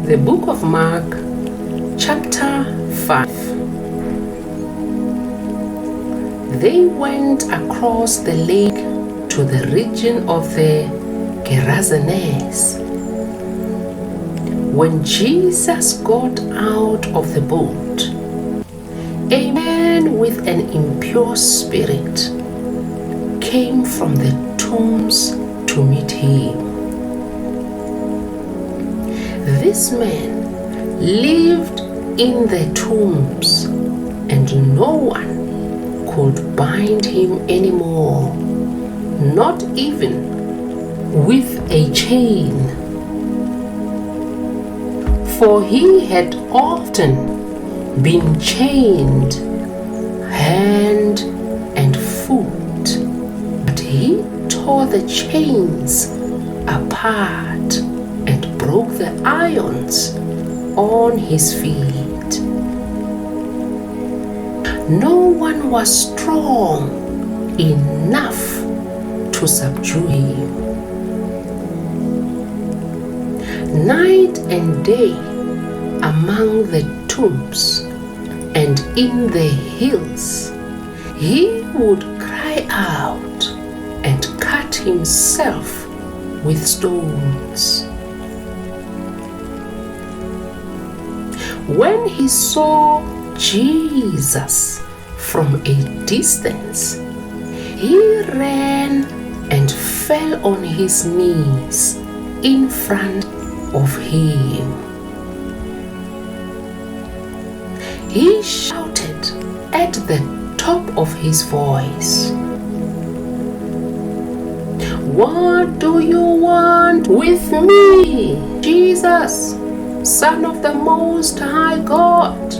The book of Mark, chapter 5. They went across the lake to the region of the Gerasenes. When Jesus got out of the boat, a man with an impure spirit came from the tombs to meet him. This man lived in the tombs, and no one could bind him anymore, not even with a chain. For he had often been chained hand and foot, but he tore the chains apart and broke the irons on his feet. No one was strong enough to subdue him. Night and day among the tombs and in the hills, he would cry out and cut himself with stones. When he saw Jesus from a distance, he ran and fell on his knees in front of him. He shouted at the top of his voice, "What do you want with me, Jesus, Son of the Most High God?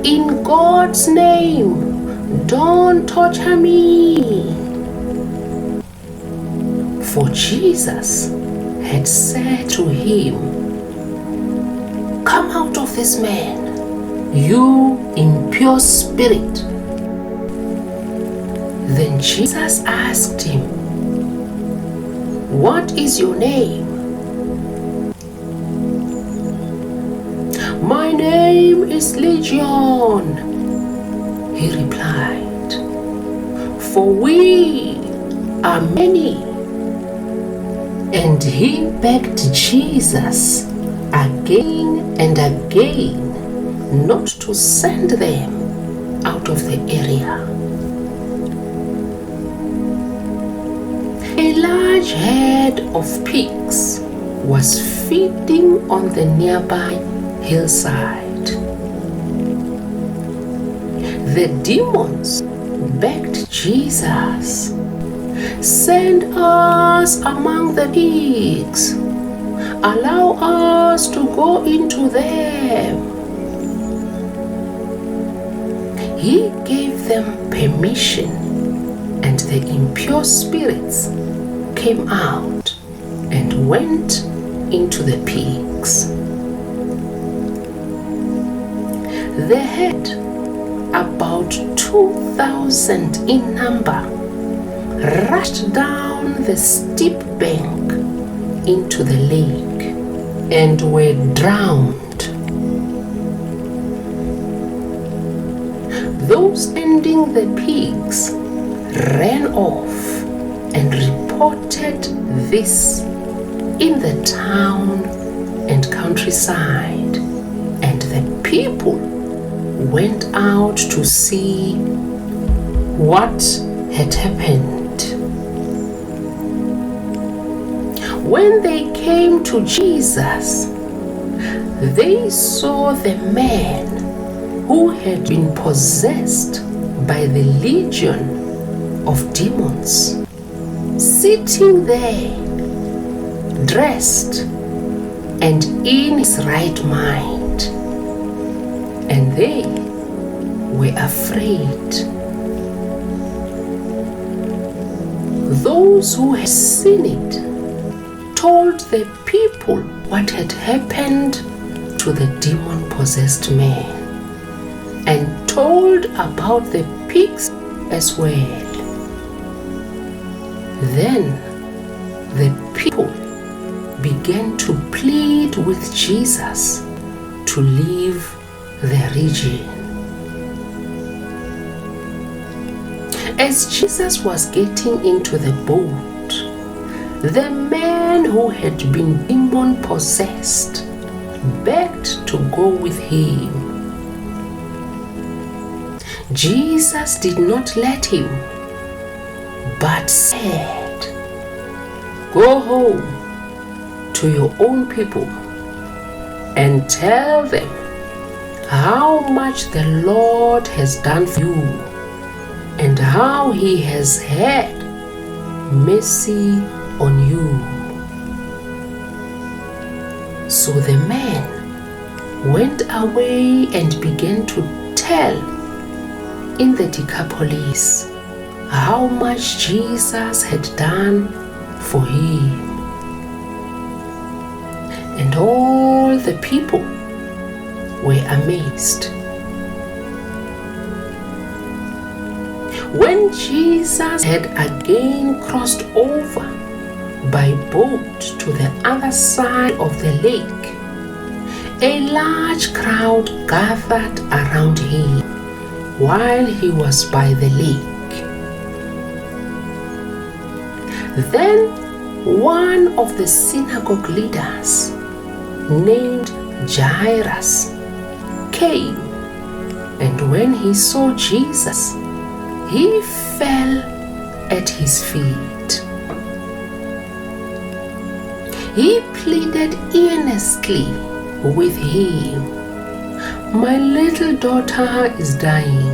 In God's name, don't torture me." For Jesus had said to him, "Come out of this man, you impure spirit." Then Jesus asked him, "What is your name?" "My name is Legion," he replied, "for we are many." And he begged Jesus again and again not to send them out of the area. A large herd of pigs was feeding on the nearby hillside. The demons begged Jesus, "Send us among the pigs. Allow us to go into them." He gave them permission, and the impure spirits came out and went into the pigs. They had about 2,000 in number, rushed down the steep bank into the lake and were drowned. Those tending the pigs ran off and reported this in the town and countryside, and the people went out to see what had happened. When they came to Jesus, they saw the man who had been possessed by the legion of demons sitting there, dressed and in his right mind, and they were afraid. Those who had seen it told the people what had happened to the demon-possessed man, and told about the pigs as well. Then the people began to plead with Jesus to leave the region. As Jesus was getting into the boat, the man who had been demon-possessed begged to go with him. Jesus did not let him, but said, "Go home to your own people and tell them how much the Lord has done for you and how He has had mercy on you." So the man went away and began to tell in the Decapolis how much Jesus had done for him. And all the people were amazed. When Jesus had again crossed over by boat to the other side of the lake, a large crowd gathered around him while he was by the lake. Then one of the synagogue leaders, named Jairus, came, and when he saw Jesus, he fell at his feet. He pleaded earnestly with him, "My little daughter is dying.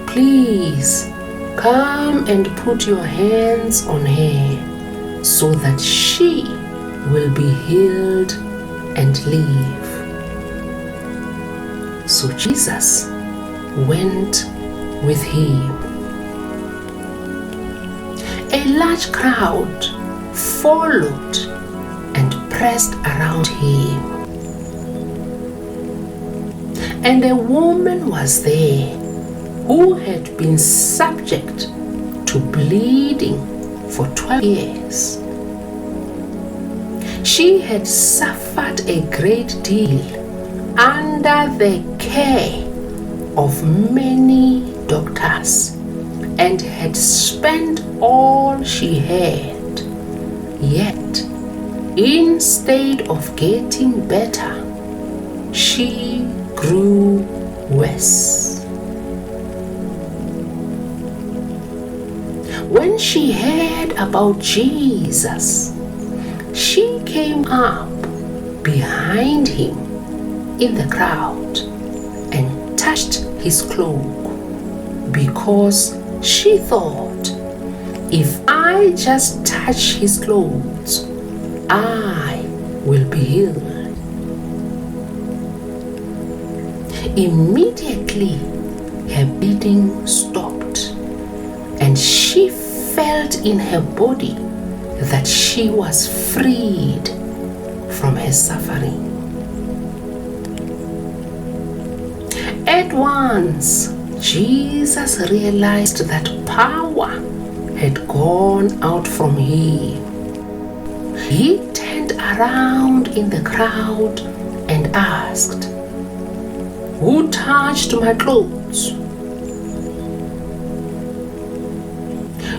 Please come and put your hands on her so that she will be healed and live." So Jesus went with him. A large crowd followed and pressed around him. And a woman was there who had been subject to bleeding for 12 years. She had suffered a great deal under the care of many doctors and had spent all she had. Yet, instead of getting better, she grew worse. When she heard about Jesus, she came up behind him in the crowd and touched his cloak, because she thought, "If I just touch his clothes, I will be healed." Immediately, her bleeding stopped, and she felt in her body that she was freed from her suffering. At once, Jesus realized that power had gone out from him. He turned around in the crowd and asked, "Who touched my clothes?"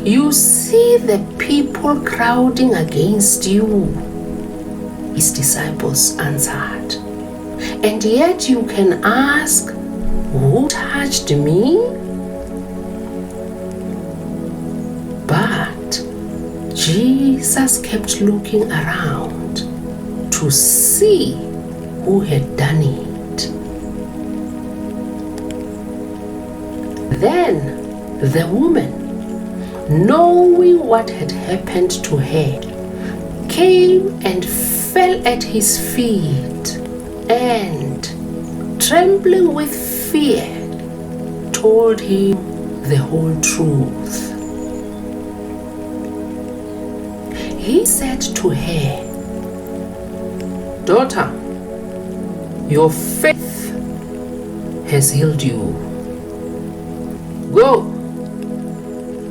"You see the people crowding against you," his disciples answered, "and yet you can ask, 'Who touched me?'" But Jesus kept looking around to see who had done it. Then the woman, knowing what had happened to her, came and fell at his feet and, trembling with fear, told him the whole truth. He said to her, "Daughter, your faith has healed you. Go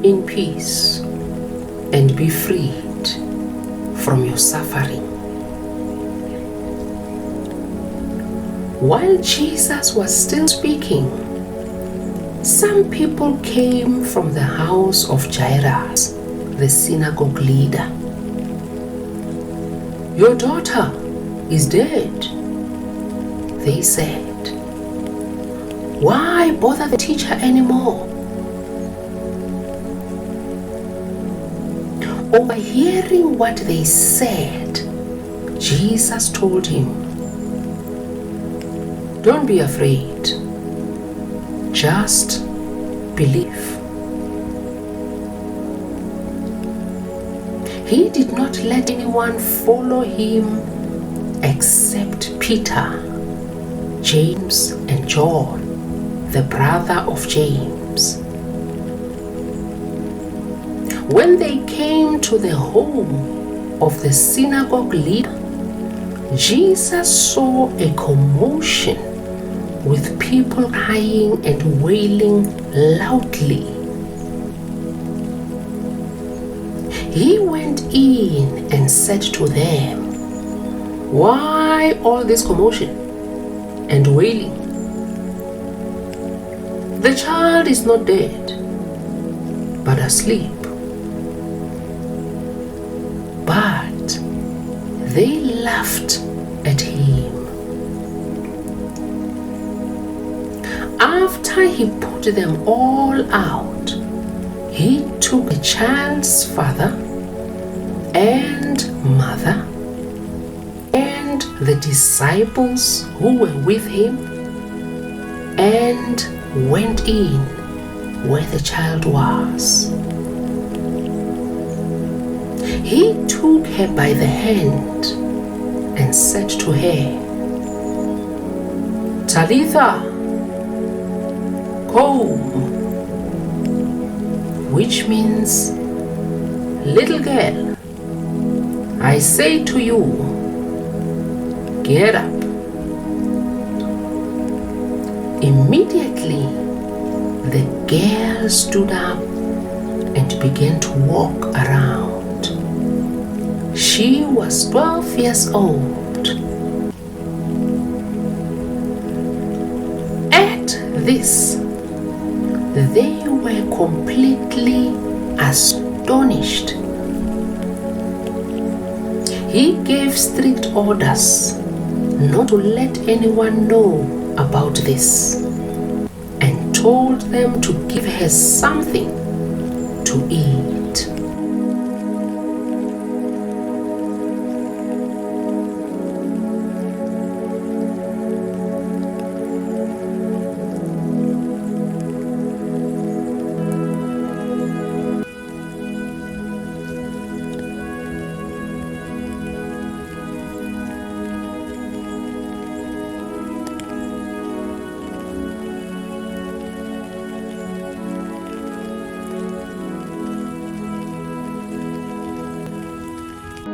in peace and be freed from your suffering." While Jesus was still speaking, some people came from the house of Jairus, the synagogue leader. "Your daughter is dead," they said. "Why bother the teacher anymore?" Overhearing what they said, Jesus told him, "Don't be afraid. Just believe." He did not let anyone follow him except Peter, James, and John, the brother of James. When they came to the home of the synagogue leader, Jesus saw a commotion with people crying and wailing loudly. He went in and said to them, "Why all this commotion and wailing? The child is not dead, but asleep." But they laughed at him. After he put them all out, he took the child's father and mother and the disciples who were with him and went in where the child was. He took her by the hand and said to her, "Talitha, koum," which means, "Little girl, I say to you, get up." Immediately, the girl stood up and began to walk around. She was 12 years old. At this, they were completely astonished. He gave strict orders not to let anyone know about this and told them to give her something to eat.